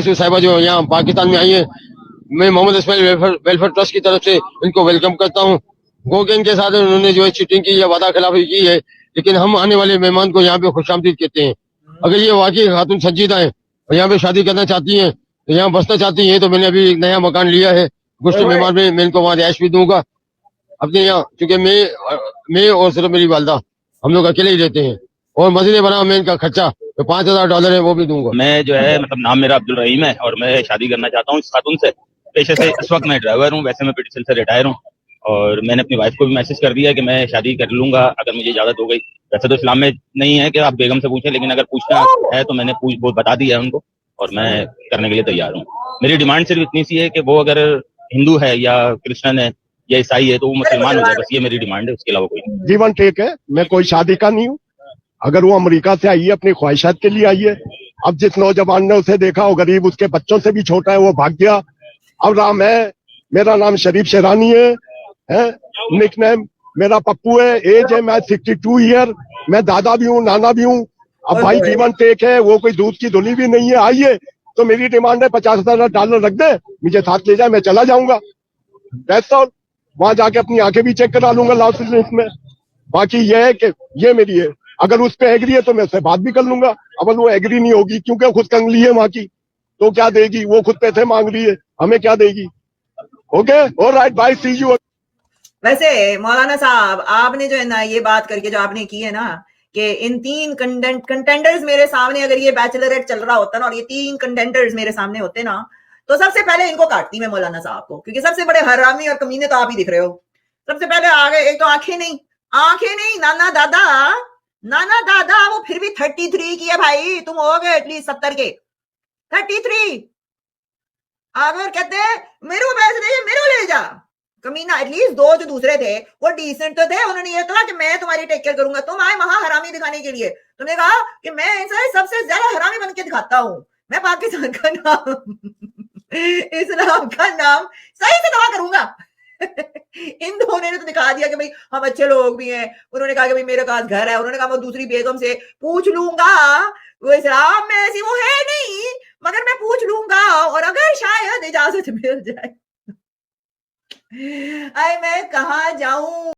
साहिबा जो यहाँ पाकिस्तान में आई है, मैं मोहम्मद इस्माइल वेलफेयर ट्रस्ट की तरफ से इनको वेलकम करता हूँ। गो गैंग के साथ उन्होंने जो है चीटिंग की या वादा खिलाफी की है, लेकिन हम आने वाले मेहमान को यहाँ पे खुशामदीद कहते हैं। अगर ये वाकई खातून संजीदा है और यहाँ पे शादी करना चाहती हैं, तो यहाँ बसना चाहती हैं, तो मैंने अभी एक नया मकान लिया है गुश्त मेहमान में, मैं इनको वहाँ रिहाइश भी दूंगा अपने यहाँ, क्योंकि मैं और सिर्फ मेरी वालदा हम लोग अकेले ही रहते हैं। और मस्जिद बना मैं इनका खर्चा तो $5,000 है वो भी दूंगा। मैं जो है मतलब नाम मेरा अब्दुल रहीम है और मैं शादी करना चाहता हूँ इस खातून से। पेशे से इस वक्त मैं ड्राइवर हूँ, वैसे मैं पीटीसीएल से रिटायर हूँ और मैंने अपनी वाइफ को भी मैसेज कर दिया कि मैं शादी कर लूंगा अगर मुझे इजाजत हो गई। वैसे तो इस्लाम में नहीं है कि आप बेगम से पूछें, लेकिन अगर पूछना है तो मैंने वो बता दिया है उनको और मैं करने के लिए तैयार हूँ। मेरी डिमांड सिर्फ इतनी सी है कि वो अगर हिंदू है या क्रिश्चियन है या ईसाई है तो वो मुसलमान हो जाए, बस ये मेरी डिमांड है, उसके अलावा कोई नहीं। जीवन ठीक है, मैं कोई शादी का नहीं हूँ। अगर वो अमेरिका से आई है अपनी ख्वाहिशात के लिए आई है, अब जिस नौजवान ने उसे देखा वो गरीब, उसके बच्चों से भी छोटा है, वो भाग गया। अब नाम है, मेरा नाम शरीफ शेरानी है निक नेम मेरा पप्पू है, एज है मैं 62 ईयर, मैं दादा भी हूँ नाना भी हूँ। अब भाई जीवन टेक है, वो कोई दूध की धुली भी नहीं है। आइए तो मेरी डिमांड है $50,000 रख दे, मुझे साथ ले जाए, मैं चला जाऊंगा। That's all. वहां जाके अपनी आंखें भी चेक करा लूंगा लाइसेंस में। बाकी ये है कि ये मेरी है, अगर उस पर एग्री है तो मैं उससे बात भी कर लूंगा। अगर वो एग्री नहीं होगी, क्योंकि खुद कंगली है वहां की, तो क्या देगी? वो खुद पैसे मांग रही है, हमें क्या देगी? Okay, alright, bye, see you. वैसे मौलाना साहब, आपने जो है ना ये बात करके जो आपने की है ना कि इन 3 कंटेंडर्स मेरे सामने, अगर ये बैचलरेट चल रहा होता ना और ये 3 कंटेंडर्स मेरे सामने होते ना, तो सबसे पहले इनको काटती मैं मौलाना साहब को, क्योंकि सबसे बड़े हरामी और कमीने तो आप ही दिख रहे हो। सबसे पहले आगे एक तो आंखें नहीं, नाना दादा वो फिर भी 33 की है भाई, तुम हो गए एटलीस्ट 70 के। 33 अगर कहते मेरे पैसे दे, मेरे ले जा, कमीना। एटलीस्ट 2 जो दूसरे थे वो डिसेंट तो थे, उन्होंने ये कहा कि मैं तुम्हारी टेक केयर करूंगा। तुम आए महा हरामी दिखाने के लिए, तुमने कहा कि मैं इनसे सबसे ज्यादा हरामी बन के दिखाता हूँ, मैं पाकिस्तान का नाम इस्लाम का नाम सही से दवा करूंगा। इन दोनों ने तो दिखा दिया कि भाई हम अच्छे लोग भी हैं। उन्होंने कहा कि भाई मेरे पास घर है, उन्होंने कहा मैं दूसरी बेगम से पूछ लूंगा, वो इस्लाम में ऐसी वो है नहीं, मगर मैं पूछ लूंगा और अगर शायद इजाजत मिल जाए। मैं कहाँ जाऊं।